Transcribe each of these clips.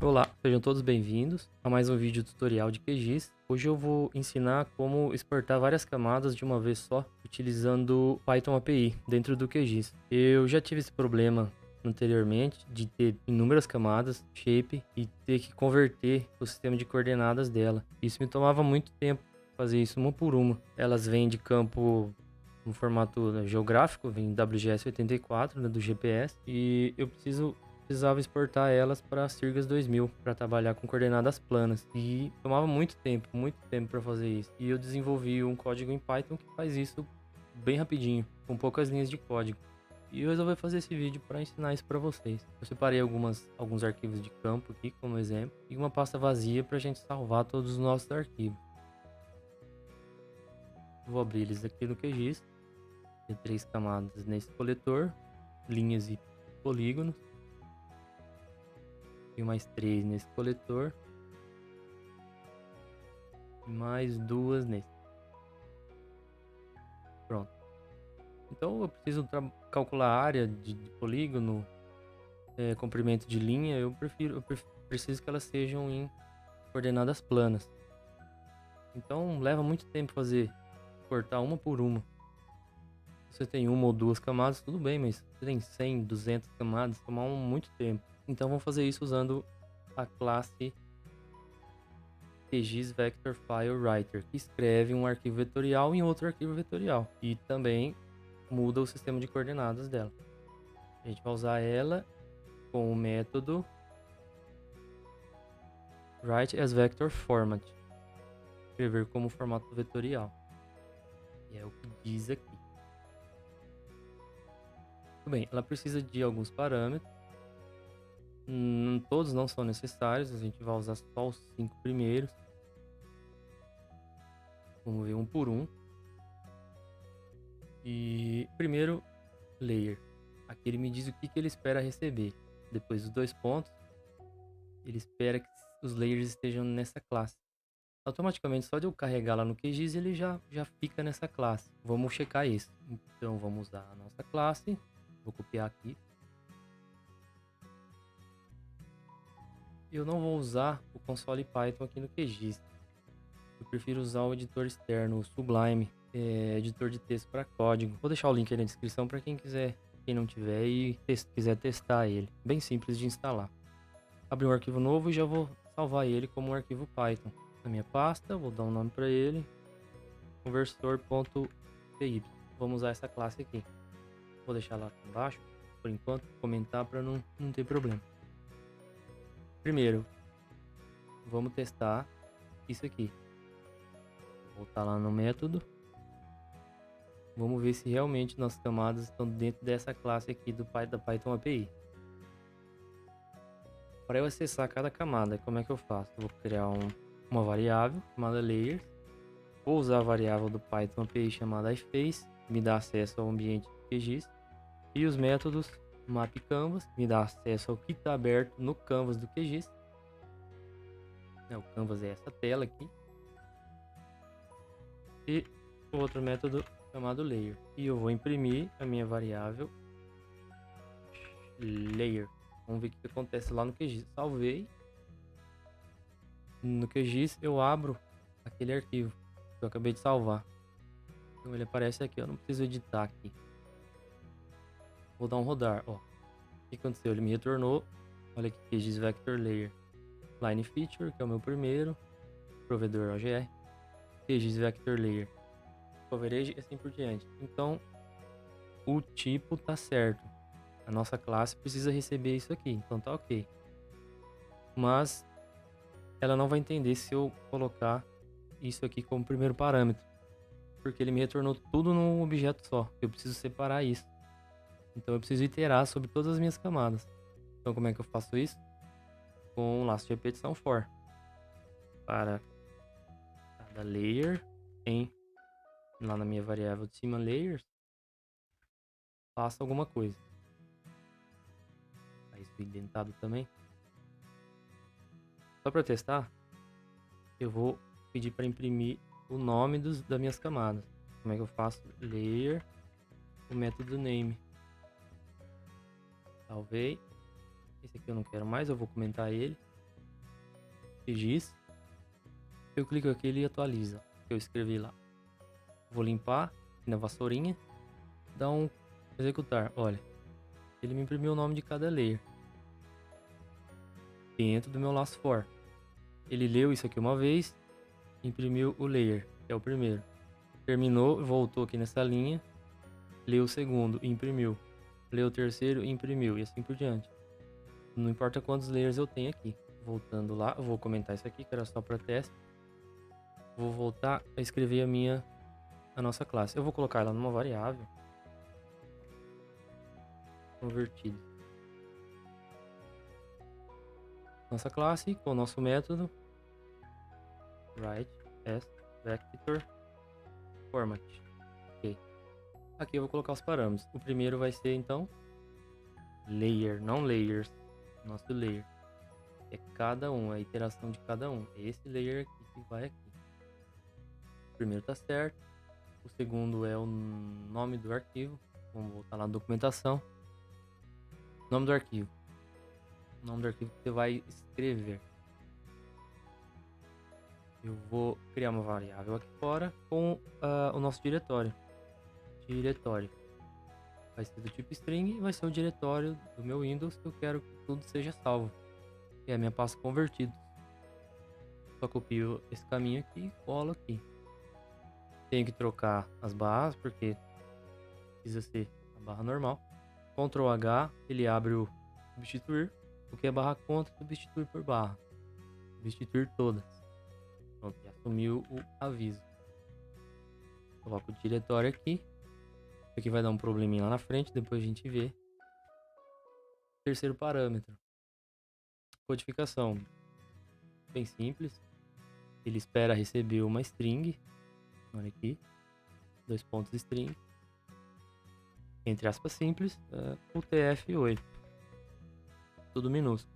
Olá, sejam todos bem-vindos a mais um vídeo tutorial de QGIS. Hoje eu vou ensinar como exportar várias camadas de uma vez só, utilizando Python API dentro do QGIS. Eu já tive esse problema anteriormente de ter inúmeras camadas, shape, e ter que converter o sistema de coordenadas dela. Isso me tomava muito tempo fazer isso uma por uma. Elas vêm de campo no formato geográfico, vem WGS84, né, do GPS, e eu precisava exportar elas para Sirgas 2000 para trabalhar com coordenadas planas, e tomava muito tempo para fazer isso. E eu desenvolvi um código em Python que faz isso bem rapidinho, com poucas linhas de código. E eu resolvi fazer esse vídeo para ensinar isso para vocês. Eu separei alguns arquivos de campo aqui como exemplo e uma pasta vazia para a gente salvar todos os nossos arquivos. Vou abrir eles aqui no QGIS. Tem 3 camadas nesse coletor, linhas e polígonos. Tem mais 3 nesse coletor. E mais 2 nesse. Pronto. Então eu preciso calcular a área de polígono, comprimento de linha. Eu preciso que elas sejam em coordenadas planas. Então leva muito tempo cortar uma por uma. Se você tem uma ou duas camadas, tudo bem, mas se você tem 100, 200 camadas, toma muito tempo. Então vamos fazer isso usando a classe QGIS Vector File Writer, que escreve um arquivo vetorial em outro arquivo vetorial e também muda o sistema de coordenadas dela. A gente vai usar ela com o método Write as Vector Format, escrever como formato vetorial, e é o que diz aqui. Muito bem, ela precisa de alguns parâmetros. Todos não são necessários, a gente vai usar só os 5 primeiros. Vamos ver um por um. E primeiro, layer. Aqui ele me diz o que ele espera receber. Depois dos 2 pontos, ele espera que os layers estejam nessa classe. Automaticamente, só de eu carregar lá no QGIS, ele já fica nessa classe. Vamos checar isso. Então vamos usar a nossa classe. Vou copiar aqui. Eu não vou usar o console Python aqui no QGIS. Eu prefiro usar o editor externo, o Sublime, editor de texto para código. Vou deixar o link aí na descrição para quem quiser, quem não tiver e quiser testar ele. Bem simples de instalar. Abrir um arquivo novo e já vou salvar ele como um arquivo Python. Na minha pasta, vou dar um nome para ele, conversor.py. Vamos usar essa classe aqui. Vou deixar lá embaixo, por enquanto, comentar para não ter problema. Primeiro, vamos testar isso aqui. Vou voltar lá no método. Vamos ver se realmente nossas camadas estão dentro dessa classe aqui da Python API. Para eu acessar cada camada, como é que eu faço? Eu vou criar uma variável chamada layers. Vou usar a variável do Python API chamada iFace, que me dá acesso ao ambiente do QGIS. E os métodos mapCanvas, que me dá acesso ao que está aberto no canvas do QGIS. O canvas é essa tela aqui. E o outro método chamado layer. E eu vou imprimir a minha variável layer. Vamos ver o que acontece lá no QGIS. Salvei. No QGIS eu abro aquele arquivo que eu acabei de salvar. Então ele aparece aqui, eu não preciso editar aqui. Vou dar um rodar, ó. O que aconteceu? Ele me retornou. Olha aqui, QGIS Vector Layer. Line Feature, que é o meu primeiro. Provedor OGR. QGIS Vector Layer. Coverage e assim por diante. Então, o tipo tá certo. A nossa classe precisa receber isso aqui, então tá ok. Mas ela não vai entender se eu colocar isso aqui como primeiro parâmetro, porque ele me retornou tudo num objeto só. Eu preciso separar isso. Então eu preciso iterar sobre todas as minhas camadas. Então como é que eu faço isso? Com um laço de repetição for. Para cada layer lá na minha variável de cima layers, faça alguma coisa. Tá isso indentado também. Só para testar, eu vou pedir para imprimir o nome das minhas camadas. Como é que eu faço? Layer, o método name. Salvei. Esse aqui eu não quero mais, eu vou comentar ele. QGIS. Eu clico aqui, ele atualiza o que eu escrevi lá. Vou limpar aqui na vassourinha, dar um executar. Olha, ele me imprimiu o nome de cada layer dentro do meu laço for. Ele leu isso aqui uma vez, imprimiu o layer, que é o primeiro. Terminou, voltou aqui nessa linha, leu o segundo, imprimiu. Leu o terceiro, imprimiu, e assim por diante. Não importa quantos layers eu tenho aqui. Voltando lá, eu vou comentar isso aqui, que era só para teste. Vou voltar a escrever a nossa classe. Eu vou colocar ela numa variável. Convertido. Nossa classe com o nosso método. Write as vector format. Ok. Aqui eu vou colocar os parâmetros. O primeiro vai ser então layer, não layers. Nosso layer. É cada um, a iteração de cada um. É esse layer aqui que vai aqui. O primeiro tá certo. O segundo é o nome do arquivo. Vamos voltar lá na documentação. Nome do arquivo. Nome do arquivo que você vai escrever. Eu vou criar uma variável aqui fora com o nosso diretório. Diretório. Vai ser do tipo string e vai ser o diretório do meu Windows que eu quero que tudo seja salvo. Que é a minha pasta convertidos. Só copio esse caminho aqui e colo aqui. Tenho que trocar as barras porque precisa ser a barra normal. Ctrl H, ele abre o substituir. O que é barra contra, substituir por barra. Substituir todas. Pronto, já assumiu o aviso. Coloco o diretório aqui. Isso aqui vai dar um probleminha lá na frente, depois a gente vê. Terceiro parâmetro. Codificação. Bem simples. Ele espera receber uma string. Olha aqui. 2 pontos string. Entre aspas simples. UTF-8. Tudo minúsculo.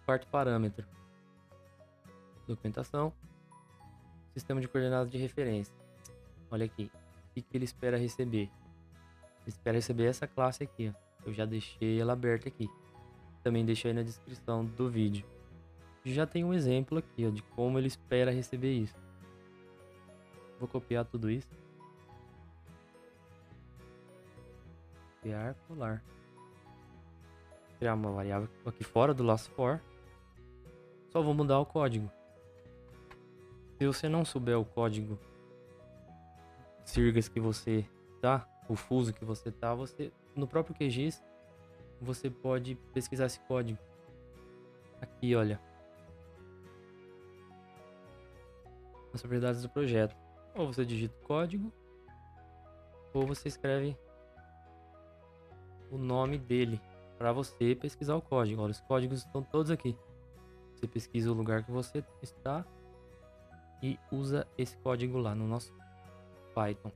Quarto parâmetro. Documentação. Sistema de coordenadas de referência. Olha aqui. O que ele espera receber? Ele espera receber essa classe aqui. Ó. Eu já deixei ela aberta aqui. Também deixei na descrição do vídeo. Já tem um exemplo aqui ó, de como ele espera receber isso. Vou copiar tudo isso. Copiar, colar. Criar uma variável aqui fora do laço for. Só vou mudar o código. Se você não souber o código Sirgas que você tá, o fuso que você tá, você no próprio QGIS você pode pesquisar esse código. Aqui, olha. As propriedades do projeto. Ou você digita o código, ou você escreve o nome dele para você pesquisar o código. Olha, os códigos estão todos aqui. Você pesquisa o lugar que você está e usa esse código lá no nosso Python.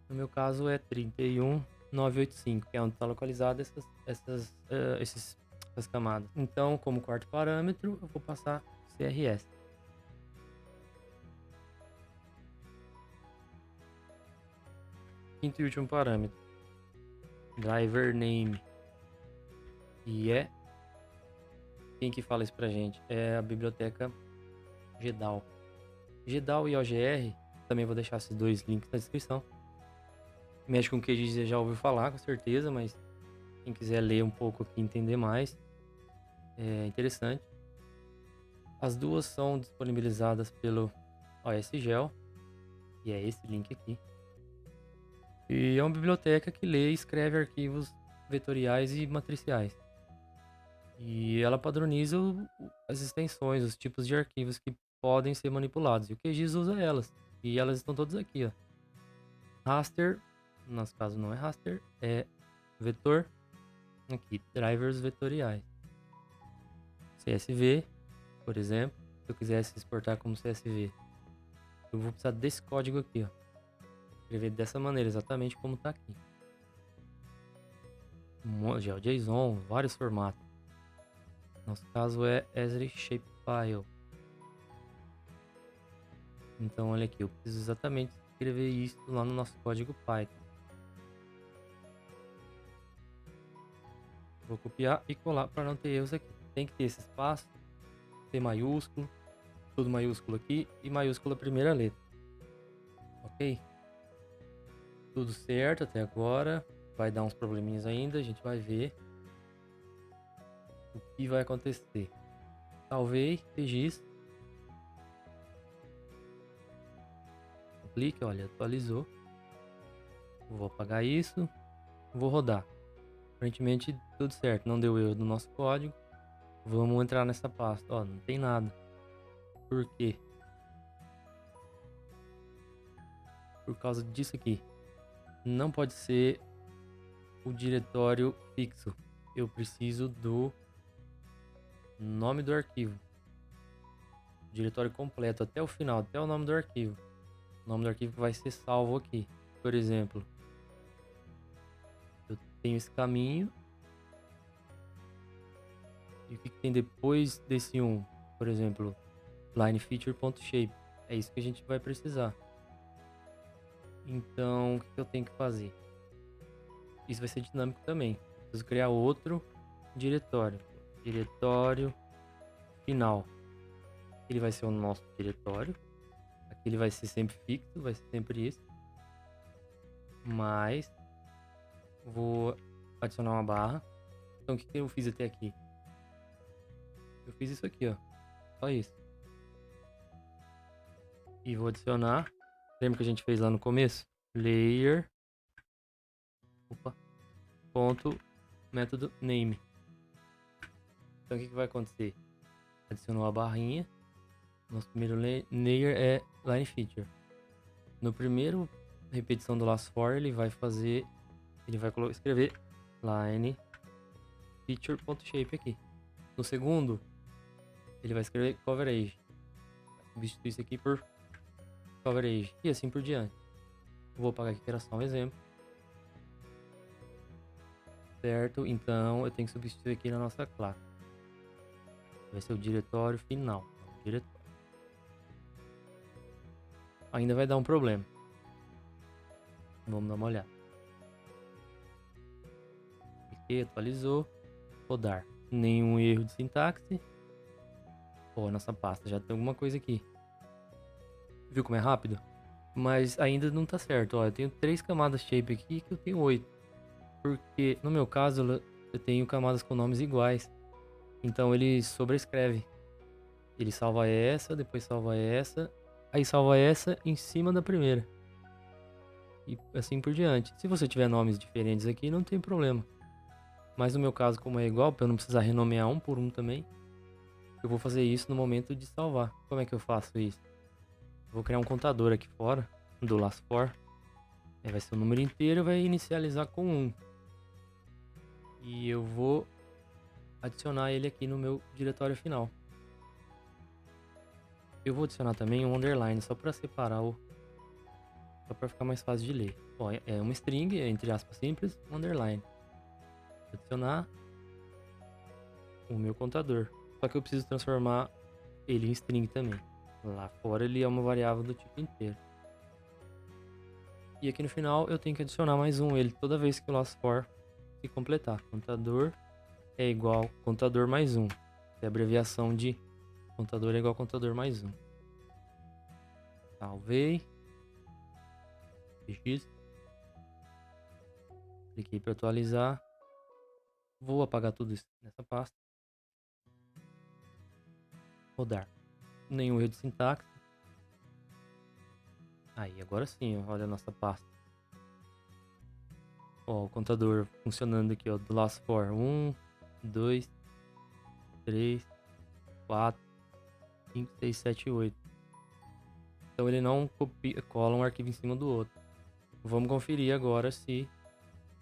No meu caso é 31985, que é onde está localizada essas camadas. Então, como quarto parâmetro, eu vou passar CRS. Quinto e último parâmetro, driver name. E quem que fala isso pra gente? É a biblioteca GDAL. GDAL e OGR, também vou deixar esses dois links na descrição. Mexe com o QGIS você já ouviu falar, com certeza, mas quem quiser ler um pouco aqui, entender mais, é interessante. As duas são disponibilizadas pelo OSGel, e é esse link aqui. E é uma biblioteca que lê e escreve arquivos vetoriais e matriciais. E ela padroniza as extensões, os tipos de arquivos que podem ser manipulados. E o QGIS usa elas. E elas estão todas aqui, ó. Raster, no nosso caso não é raster, é vetor. Aqui, drivers vetoriais. CSV, por exemplo. Se eu quisesse exportar como CSV, eu vou precisar desse código aqui, ó. Escrever dessa maneira, exatamente como está aqui. GeoJSON, vários formatos. Nosso caso é Esri Shapefile. Então, olha aqui, eu preciso exatamente escrever isso lá no nosso código Python. Vou copiar e colar para não ter erros aqui. Tem que ter esse espaço T maiúsculo, tudo maiúsculo aqui e maiúsculo a primeira letra. Ok? Tudo certo até agora. Vai dar uns probleminhas ainda, a gente vai ver o que vai acontecer. Salvei, registro. Clique, olha, atualizou. Vou apagar isso. Vou rodar. Aparentemente tudo certo, não deu erro no nosso código. Vamos entrar nessa pasta. Ó, não tem nada. Por quê? Por causa disso aqui. Não pode ser o diretório fixo. Eu preciso do nome do arquivo. Diretório completo até o final, até o nome do arquivo. O nome do arquivo que vai ser salvo aqui. Por exemplo, eu tenho esse caminho. E o que tem depois desse 1? Por exemplo, linefeature.shape. É isso que a gente vai precisar. Então, o que eu tenho que fazer? Isso vai ser dinâmico também. Preciso criar outro diretório. Diretório final. Ele vai ser o nosso diretório. Aqui ele vai ser sempre fixo, vai ser sempre isso. Mas vou adicionar uma barra. Então o que eu fiz até aqui? Eu fiz isso aqui, ó. Só isso. E vou adicionar. Lembra que a gente fez lá no começo? Layer. Opa. Ponto. Método name. Então o que vai acontecer? Adicionou a barrinha. Nosso primeiro layer é line feature. No primeiro repetição do last for, ele vai escrever line feature.shape aqui. No segundo, ele vai escrever coverage. Substituir isso aqui por coverage e assim por diante. Vou apagar aqui que era só um exemplo. Certo? Então eu tenho que substituir aqui na nossa classe. Vai ser o diretório final. Diretório. Ainda vai dar um problema. Vamos dar uma olhada. Cliquei, atualizou. Rodar. Nenhum erro de sintaxe. Pô, nossa pasta já tem alguma coisa aqui. Viu como é rápido? Mas ainda não tá certo. Ó, eu tenho 3 camadas shape aqui que eu tenho 8. Porque no meu caso eu tenho camadas com nomes iguais. Então ele sobrescreve. Ele salva essa, depois salva essa. Aí salva essa em cima da primeira. E assim por diante. Se você tiver nomes diferentes aqui, não tem problema. Mas no meu caso, como é igual, para eu não precisar renomear um por um também, eu vou fazer isso no momento de salvar. Como é que eu faço isso? Vou criar um contador aqui fora, do last for. Aí vai ser o número inteiro, vai inicializar com 1. E eu vou adicionar ele aqui no meu diretório final. Eu vou adicionar também um underline, só para separar só para ficar mais fácil de ler. Ó, é uma string, entre aspas simples, um underline. Vou adicionar o meu contador. Só que eu preciso transformar ele em string também. Lá fora ele é uma variável do tipo inteiro. E aqui no final eu tenho que adicionar mais um ele toda vez que o last for se completar. Contador é igual contador mais 1. É a abreviação de contador é igual contador mais 1. Salvei. Registro. Cliquei para atualizar. Vou apagar tudo isso nessa pasta. Rodar. Nenhum erro de sintaxe. Aí, agora sim, ó, olha a nossa pasta. Ó, o contador funcionando aqui, ó, do last for. 1, 2, 3, 4, 5, 6, 7, 8. Então ele não cola um arquivo em cima do outro. Vamos conferir agora se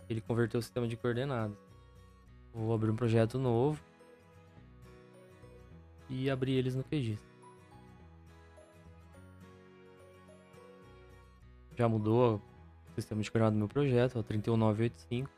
ele converteu o sistema de coordenadas. Vou abrir um projeto novo e abrir eles no QGIS. Já mudou o sistema de coordenadas do meu projeto, ó, 31985.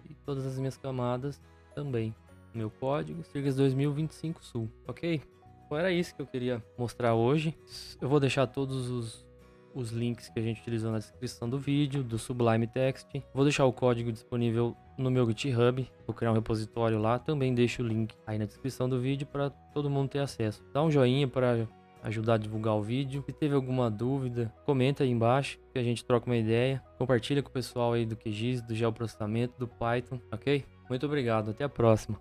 E todas as minhas camadas também. Meu código, Sirgas 2025 Sul, ok? Então era isso que eu queria mostrar hoje. Eu vou deixar todos os links que a gente utilizou na descrição do vídeo, do Sublime Text. Vou deixar o código disponível no meu GitHub, vou criar um repositório lá, também deixo o link aí na descrição do vídeo para todo mundo ter acesso. Dá um joinha para ajudar a divulgar o vídeo. Se teve alguma dúvida, comenta aí embaixo que a gente troca uma ideia. Compartilha com o pessoal aí do QGIS, do geoprocessamento, do Python, ok? Muito obrigado, até a próxima.